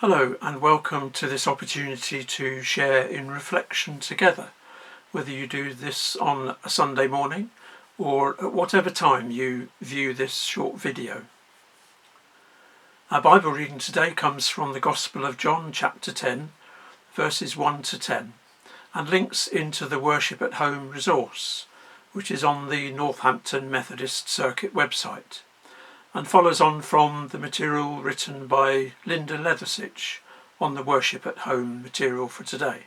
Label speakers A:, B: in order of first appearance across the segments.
A: Hello and welcome to this opportunity to share in reflection together, whether you do this on a Sunday morning or at whatever time you view this short video. Our Bible reading today comes from the Gospel of John chapter 10 verses 1 to 10 and links into the Worship at Home resource, which is on the Northampton Methodist Circuit website, and follows on from the material written by Linda Leathersich on the Worship at Home material for today.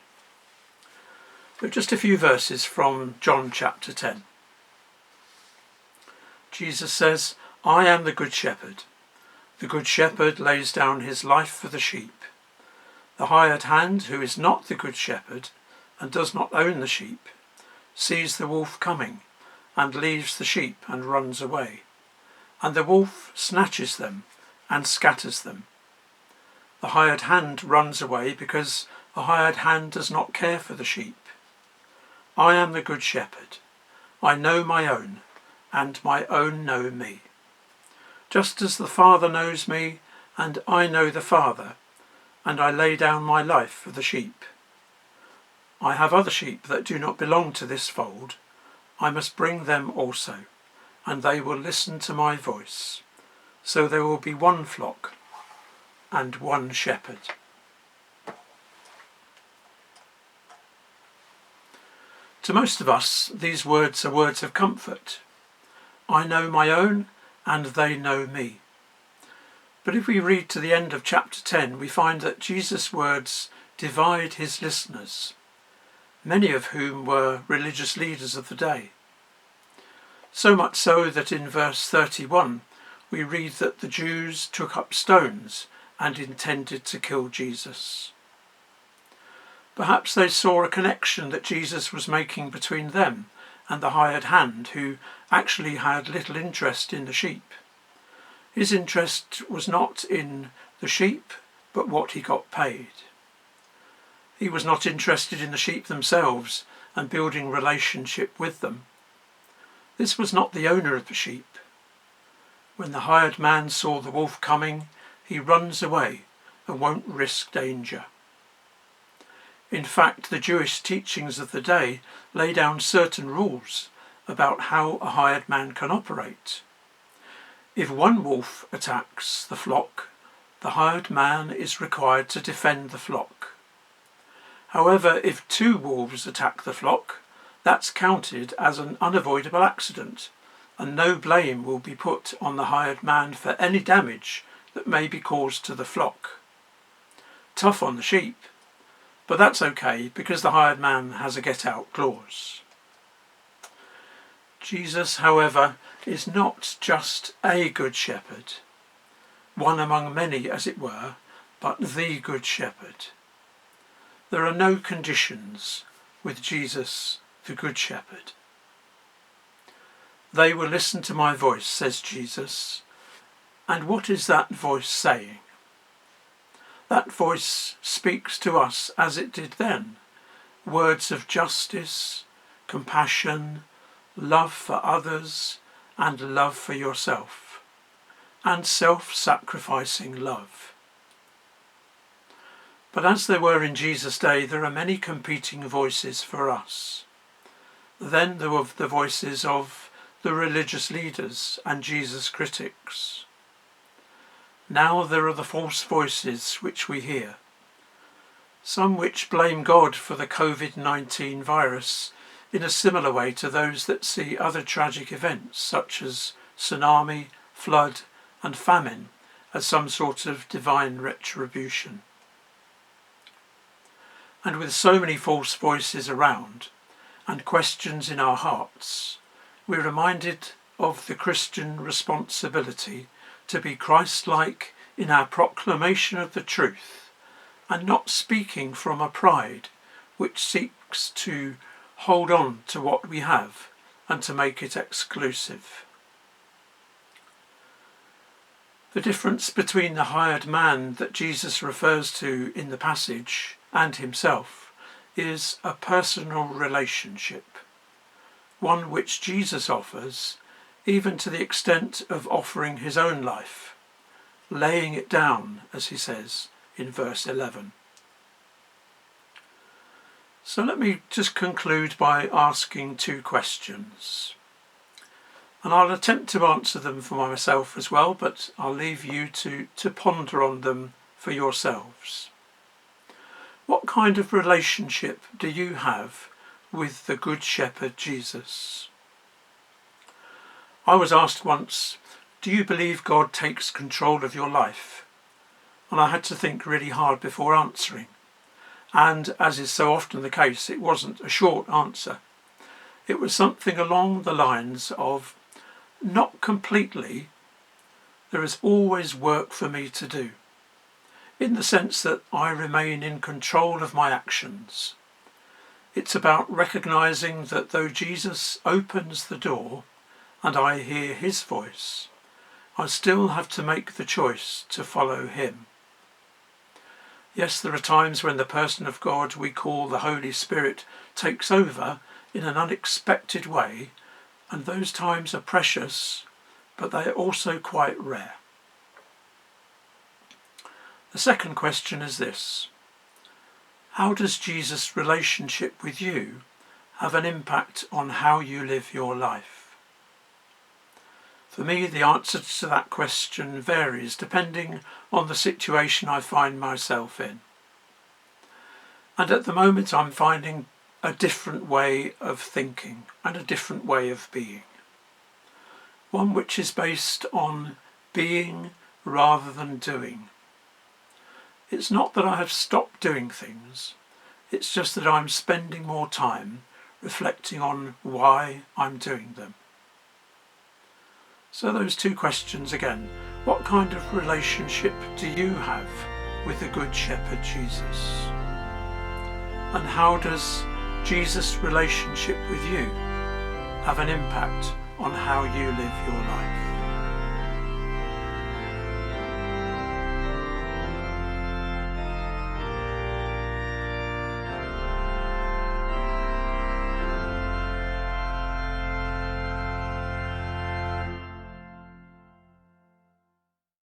A: But just a few verses from John chapter 10. Jesus says, "I am the good shepherd. The good shepherd lays down his life for the sheep. The hired hand, who is not the good shepherd and does not own the sheep, sees the wolf coming and leaves the sheep and runs away. And the wolf snatches them and scatters them. The hired hand runs away because the hired hand does not care for the sheep. I am the good shepherd. I know my own, and my own know me. Just as the Father knows me, and I know the Father, and I lay down my life for the sheep. I have other sheep that do not belong to this fold. I must bring them also, and they will listen to my voice. So there will be one flock and one shepherd." To most of us, these words are words of comfort. I know my own, and they know me. But if we read to the end of chapter 10, we find that Jesus' words divide his listeners, many of whom were religious leaders of the day. So much so that in verse 31 we read that the Jews took up stones and intended to kill Jesus. Perhaps they saw a connection that Jesus was making between them and the hired hand, who actually had little interest in the sheep. His interest was not in the sheep, but what he got paid. He was not interested in the sheep themselves and building relationship with them. This was not the owner of the sheep. When the hired man saw the wolf coming, he runs away and won't risk danger. In fact, the Jewish teachings of the day lay down certain rules about how a hired man can operate. If one wolf attacks the flock, the hired man is required to defend the flock. However, if two wolves attack the flock, that's counted as an unavoidable accident, and no blame will be put on the hired man for any damage that may be caused to the flock. Tough on the sheep, but that's okay because the hired man has a get-out clause. Jesus, however, is not just a good shepherd, one among many as it were, but the good shepherd. There are no conditions with Jesus, the Good Shepherd. They will listen to my voice, says Jesus. And what is that voice saying? That voice speaks to us as it did then, words of justice, compassion, love for others, and love for yourself, and self-sacrificing love. But as there were in Jesus' day, there are many competing voices for us. Then there were the voices of the religious leaders and Jesus' critics. Now there are the false voices which we hear, some which blame God for the COVID-19 virus in a similar way to those that see other tragic events such as tsunami, flood and famine as some sort of divine retribution. And with so many false voices around, and questions in our hearts, we're reminded of the Christian responsibility to be Christ-like in our proclamation of the truth, and not speaking from a pride which seeks to hold on to what we have and to make it exclusive. The difference between the hired man that Jesus refers to in the passage and himself is a personal relationship, one which Jesus offers even to the extent of offering his own life, laying it down, as he says, in verse 11. So let me just conclude by asking two questions. And I'll attempt to answer them for myself as well, but I'll leave you to ponder on them for yourselves. What kind of relationship do you have with the Good Shepherd Jesus? I was asked once, do you believe God takes control of your life? And I had to think really hard before answering. And as is so often the case, it wasn't a short answer. It was something along the lines of, not completely, there is always work for me to do, in the sense that I remain in control of my actions. It's about recognising that though Jesus opens the door and I hear his voice, I still have to make the choice to follow him. Yes, there are times when the person of God we call the Holy Spirit takes over in an unexpected way, and those times are precious, but they are also quite rare. The second question is this: how does Jesus' relationship with you have an impact on how you live your life? For me, the answer to that question varies depending on the situation I find myself in. And at the moment I'm finding a different way of thinking and a different way of being. One which is based on being rather than doing. It's not that I have stopped doing things, it's just that I'm spending more time reflecting on why I'm doing them. So those two questions again. What kind of relationship do you have with the Good Shepherd Jesus? And how does Jesus' relationship with you have an impact on how you live your life?